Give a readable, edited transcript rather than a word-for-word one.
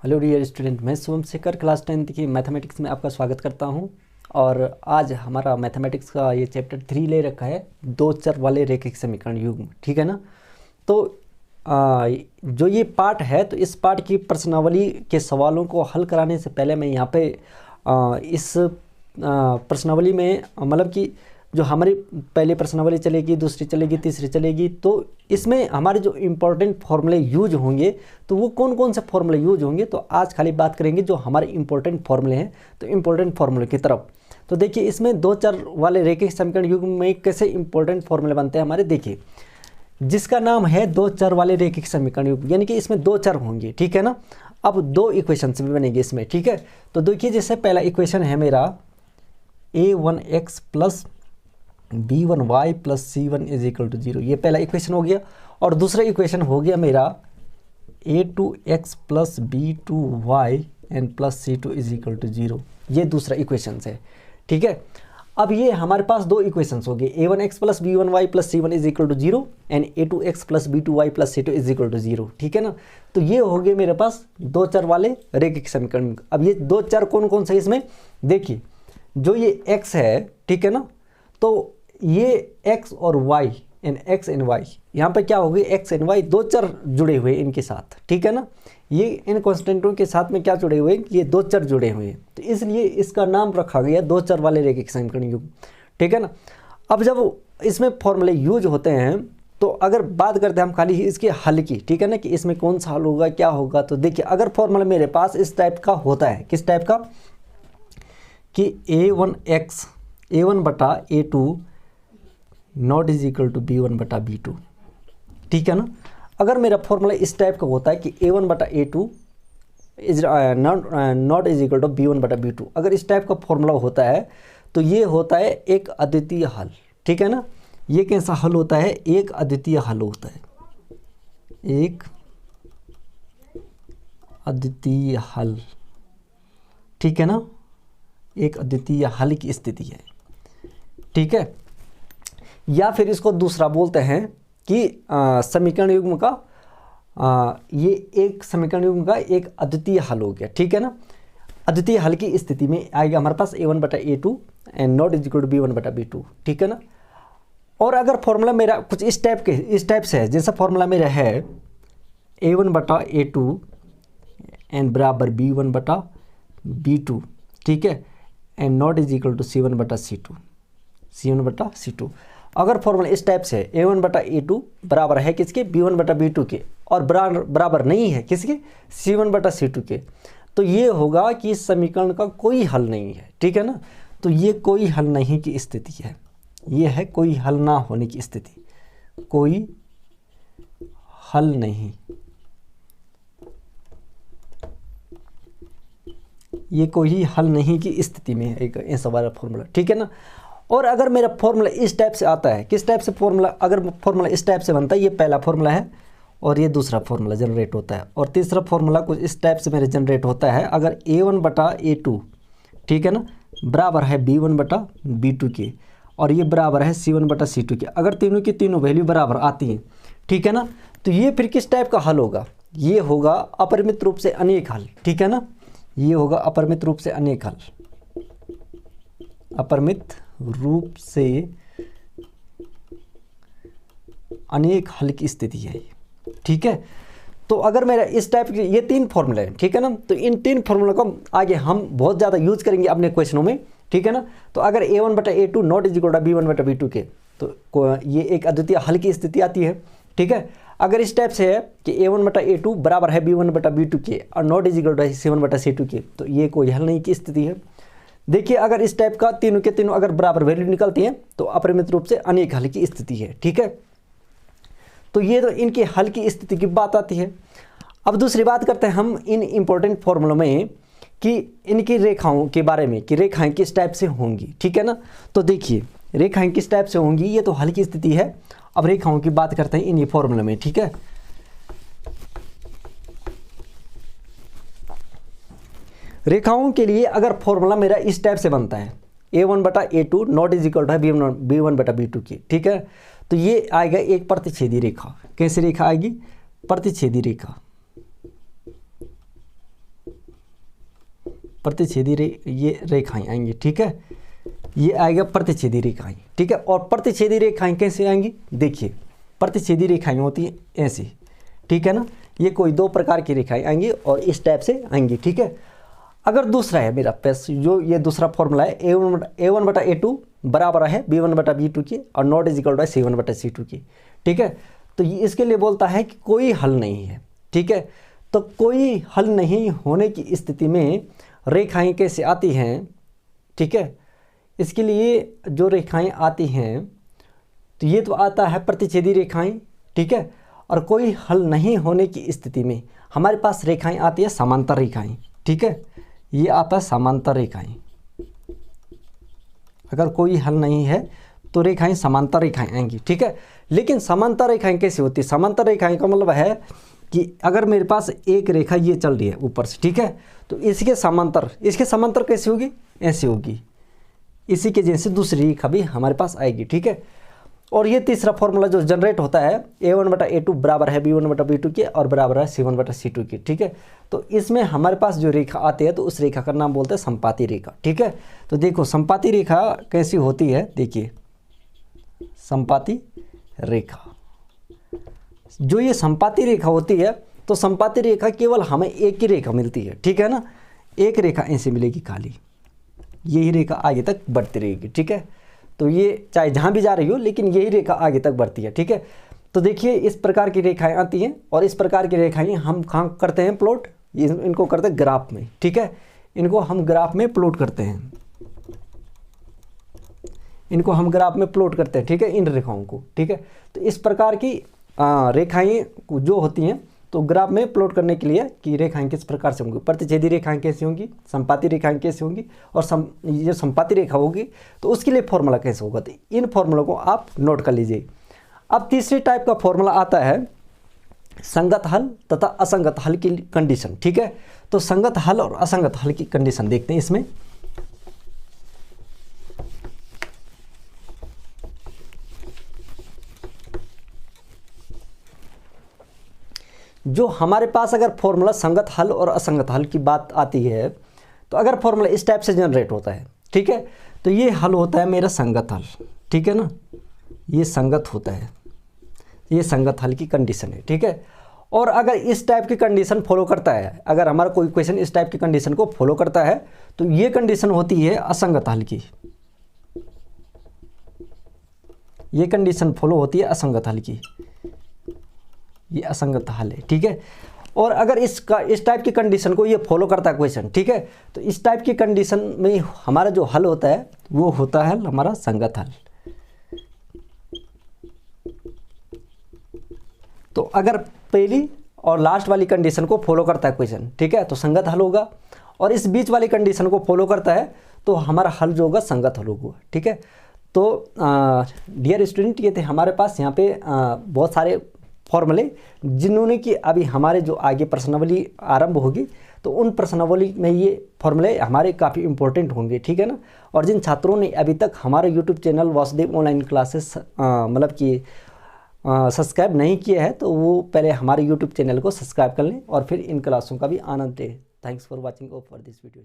Hello dear student, मैं Shubham Shekhar class 10th की mathematics में आपका स्वागत करता हूं। और आज हमारा मैथमेटिक्स का ये चैप्टर 3 ले रखा है, दो चर वाले रैखिक समीकरण युग्म। ठीक है ना। तो जो ये पार्ट है, तो इस पार्ट की प्रश्नावली के सवालों को हल कराने से पहले मैं यहाँ पे इस प्रश्नावली में मतलब कि जो हमारी पहली प्रश्नावली चलेगी, दूसरी चलेगी, तीसरी चलेगी, तो इसमें हमारे जो इम्पोर्टेंट फॉर्मूले यूज होंगे, तो वो कौन कौन से फॉर्मूले यूज होंगे, तो आज खाली बात करेंगे जो हमारे इम्पोर्टेंट फॉर्मूले हैं। तो इम्पोर्टेंट फॉर्मूले की तरफ तो देखिए, इसमें दो चर वाले रैखिक समीकरण युग्म में कैसे इंपॉर्टेंट फॉर्मूले बनते हैं हमारे। देखिए, जिसका नाम है दो चर वाले रैखिक समीकरण युग्म, यानी कि इसमें दो चर होंगे। ठीक है ना। अब दो इक्वेशंस भी बनेंगे इसमें। ठीक है। तो देखिए, जैसे पहला इक्वेशन है मेरा a1x plus b1y plus c1 is equal to 0, ये पहला इक्वेशन हो गया। और दूसरा इक्वेशन हो गया मेरा a2x plus b2y and plus c2 is equal to 0, ये दूसरा इक्वेशन है। ठीक है। अब ये हमारे पास दो इक्वेशंस हो गए, a1x plus b1y plus c1 is equal to 0 and a2x plus b2y plus c2 is equal to 0। ठीक है ना। तो ये हो गए मेरे पास दो चर वाले रैखिक समीकरण। अब ये दो चर कौन कौन से इसमें देखिए, जो ये x है, ठीक है ना, तो ये x और y and x and y, यहाँ पे क्या हो गई, x एंड y दो चर जुड़े हुए इनके साथ। ठीक है ना। ये इन कॉन्स्टेंटों के साथ में क्या जुड़े हुए हैं, ये दो चर जुड़े हुए हैं, तो इसलिए इसका नाम रखा गया दो चर वाले रैखिक समीकरण युग्म। ठीक है ना। अब जब इसमें फॉर्मूले यूज होते हैं, तो अगर बात करते हैं हम खाली इसके हल की, ठीक है ना, कि इसमें कौन सा हल होगा, क्या होगा, तो देखिए, अगर फॉर्मूला मेरे पास इस टाइप का होता है, किस टाइप का, कि a1 बटा a2 not is equal to b1 बटा b2। ठीक है ना। अगर मेरा फॉर्मूला इस टाइप का होता है कि a1 बटा a2 is not is equal to b1 बटा b2, अगर इस टाइप का फॉर्मूला होता है, तो ये होता है एक अद्वितीय हल। ठीक है ना। ये कैसा हल होता है, एक अद्वितीय हल होता है, एक अद्वितीय हल। ठीक है ना। एक अद्वितीय हल की स्थिति है। ठीक है। या फिर इसको दूसरा बोलते हैं कि समीकरण युग्म का ये एक समीकरण युग्म का एक अद्वितीय हल हो गया। ठीक है ना। अद्वितीय हल की स्थिति में आएगा हमारे पास a1 बटा a2 and not is equal to b1 बटा b2। ठीक है ना। और अगर फॉर्मूला मेरा कुछ इस टाइप से है, जैसा फॉर्मूला मेरा है a1 बटा a2 एंड बराबर b1 बटा b2, ठीक है, and not is equal to c1 बटा c2। अगर फॉर्मूला इस टाइप से है, a1 बटा a2 बराबर है किसके, b1 बटा b2 के, और बराबर नहीं है किसके, c1 बटा c2 के, तो ये होगा कि इस समीकरण का कोई हल नहीं है। ठीक है ना। तो ये कोई हल नहीं की स्थिति है, ये है कोई हल ना होने की स्थिति, कोई हल नहीं, ये कोई हल नहीं की स्थिति में है एक ऐसा वाला फॉर्मूला। ठीक है ना। और अगर मेरा फॉर्मूला इस टाइप से आता है, किस टाइप से फॉर्मूला, अगर फॉर्मूला इस टाइप से बनता है, ये पहला फॉर्मूला है और ये दूसरा फॉर्मूला जनरेट होता है, और तीसरा फॉर्मूला कुछ इस टाइप से मेरे जनरेट होता है, अगर a1 बटा a2, ठीक है ना, बराबर है b1 बटा b2 के, और ये बराबर है c1 बटा c2 के, अगर तीनों की तीनों वैल्यू बराबर आती हैं, ठीक है ना, तो ये फिर किस टाइप का हल होगा, ये होगा अपरिमित रूप से अनेक हल। ठीक है ना। ये होगा अपरिमित रूप से अनेक हल, अपरिमित रूप से अनेक हल की स्थिति है। ठीक है। तो अगर मेरा इस टाइप की ये तीन फॉर्मूले हैं, ठीक है ना, तो इन तीन फॉर्मूलों को आगे हम बहुत ज़्यादा यूज करेंगे अपने क्वेश्चनों में। ठीक है ना। तो अगर a1 बटा a2 not is equal to b1 बटा b2 के, तो ये एक अद्वितीय हल की स्थिति आती है। ठीक है। अगर इस टाइप से है कि a1 बटा a2 बराबर है b1 बटा b2 के और not is equal to c1 बटा c2 के, तो ये कोई हल नहीं की स्थिति है। देखिए, अगर इस टाइप का तीनों के तीनों अगर बराबर वैल्यू निकलती हैं, तो अपरिमित रूप से अनेक हल की स्थिति है। ठीक है। तो ये तो इनके हल की स्थिति की बात आती है। अब दूसरी बात करते हैं हम इन इंपॉर्टेंट फॉर्मूलों में कि इनकी रेखाओं के बारे में, कि रेखाएं किस टाइप से होंगी। ठीक है ना। तो देखिए, रेखाएं किस टाइप से होंगी, ये तो हल की स्थिति है। अब रेखाओं की बात करते हैं इन फॉर्मूले में। ठीक है। रेखाओं के लिए अगर फॉर्मूला मेरा इस टाइप से बनता है, a1 बटा a2 not is equal to b1 बटा b2 की, ठीक है, तो ये आएगा एक प्रतिच्छेदी रेखा। कैसी रेखा आएगी, प्रतिच्छेदी रेखा। प्रतिच्छेदी ये रेखाएं आएंगी, ठीक है, ये आएगा प्रतिच्छेदी रेखाएं, ठीक है। और प्रतिच्छेदी रेखाएं कैसे आएंगी, देखिए प्रतिच्छेदी रेखाएं होती हैं ऐसी, ठीक है ना, ये कोई दो प्रकार की रेखाएं आएंगी और इस टाइप से आएंगी, ठीक है। अगर दूसरा है मेरा पास जो ये दूसरा फॉर्मूला है A1/A2 बराबर है B1/B2 की और not is equal to C1/C2 की, ठीक है। तो ये इसके लिए बोलता है कि कोई हल नहीं है, ठीक है। तो कोई हल नहीं होने की स्थिति में रेखाएं कैसे आती हैं, ठीक है। इसके लिए जो रेखाएं आती हैं तो ये तो आता है प्रतिच्छेदी रेखाएं, ठीक है। और कोई हल नहीं होने की स्थिति में हमारे पास रेखाएं आती है समांतर रेखाएं, ठीक है। ये आता है समांतर रेखाएं। अगर कोई हल नहीं है तो रेखाएं समांतर रेखाएं आएंगी, ठीक है। लेकिन समांतर रेखाएं कैसे होती है, समांतर रेखाएं का मतलब है कि अगर मेरे पास एक रेखा ये चल रही है ऊपर से, ठीक है, तो इसके समांतर कैसे होगी, ऐसे होगी, इसी के जैसे दूसरी रेखा भी हमारे पास आएगी, ठीक है। और ये तीसरा फॉर्मूला जो जनरेट होता है A1/A2 बराबर है B1/B2 के और बराबर है C1/C2 की, ठीक है। तो इसमें हमारे पास जो रेखा आती है तो उस रेखा का नाम बोलते हैं संपाती रेखा, ठीक है। तो देखो संपाती रेखा कैसी होती है, देखिए संपाती रेखा, जो ये संपाती रेखा होती है तो संपाती रेखा केवल हमें एक ही रेखा मिलती है, ठीक है ना, एक रेखा ऐसे मिलेगी खाली, यही रेखा आगे तक बढ़ती रहेगी, ठीक है। तो ये चाहे जहाँ भी जा रही हो लेकिन यही रेखा आगे तक बढ़ती है, ठीक है। तो देखिए इस प्रकार की रेखाएं आती हैं और इस प्रकार की रेखाएं हम कहाँ करते हैं प्लॉट, इनको करते हैं ग्राफ में, ठीक है। इनको हम ग्राफ में प्लॉट करते हैं, इनको हम ग्राफ में प्लॉट करते हैं, ठीक है, इन रेखाओं को, ठीक है। तो इस प्रकार की रेखाएं जो होती हैं तो ग्राफ में प्लॉट करने के लिए कि रेखाएं किस प्रकार से होंगी, प्रतिच्छेदी रेखाएं कैसी होंगी, संपाती रेखाएं कैसी होंगी और ये संपाती रेखा होगी तो उसके लिए फॉर्मूला कैसे होगा, तो इन फॉर्मूलों को आप नोट कर लीजिए। अब तीसरी टाइप का फॉर्मूला आता है संगत हल तथा असंगत हल की कंडीशन, ठीक है। तो संगत हल और असंगत हल की कंडीशन देखते हैं इसमें। जो हमारे पास अगर फॉर्मूला संगत हल और असंगत हल की बात आती है तो अगर फॉर्मूला इस टाइप से जनरेट होता है, ठीक है, तो ये हल होता है मेरा संगत हल, ठीक है ना, ये संगत होता है, ये संगत हल की कंडीशन है, ठीक है। और अगर इस टाइप की कंडीशन फॉलो करता है, अगर हमारा कोई क्वेश्चन इस टाइप की कंडीशन को फॉलो करता है तो ये कंडीशन होती है असंगत हल की, ये कंडीशन फॉलो होती है असंगत हल की, ये असंगत हल है, ठीक है। और अगर इस टाइप की कंडीशन को ये फॉलो करता है क्वेश्चन, ठीक है, तो इस टाइप की कंडीशन में हमारा जो हल होता है वो होता है हमारा संगत हल। तो अगर पहली और लास्ट वाली कंडीशन को फॉलो करता है क्वेश्चन, ठीक है, तो संगत हल होगा, और इस बीच वाली कंडीशन को फॉलो करता है तो हमारा हल जो होगा संगत हल होगा, ठीक है। तो डियर स्टूडेंट, ये थे हमारे पास यहाँ पे बहुत सारे फॉर्मूले जिन्होंने कि अभी हमारे जो आगे प्रश्नावली आरंभ होगी तो उन प्रश्नावली में ये फॉर्मूले हमारे काफ़ी इंपॉर्टेंट होंगे, ठीक है ना। और जिन छात्रों ने अभी तक हमारे YouTube channel Vasudev online classes मतलब कि सब्सक्राइब नहीं किया है तो वो पहले हमारे यूट्यूब चैनल को सब्सक्राइब कर लें और फिर इन क्लासों का भी आनंद लें। Thanks for watching for this video.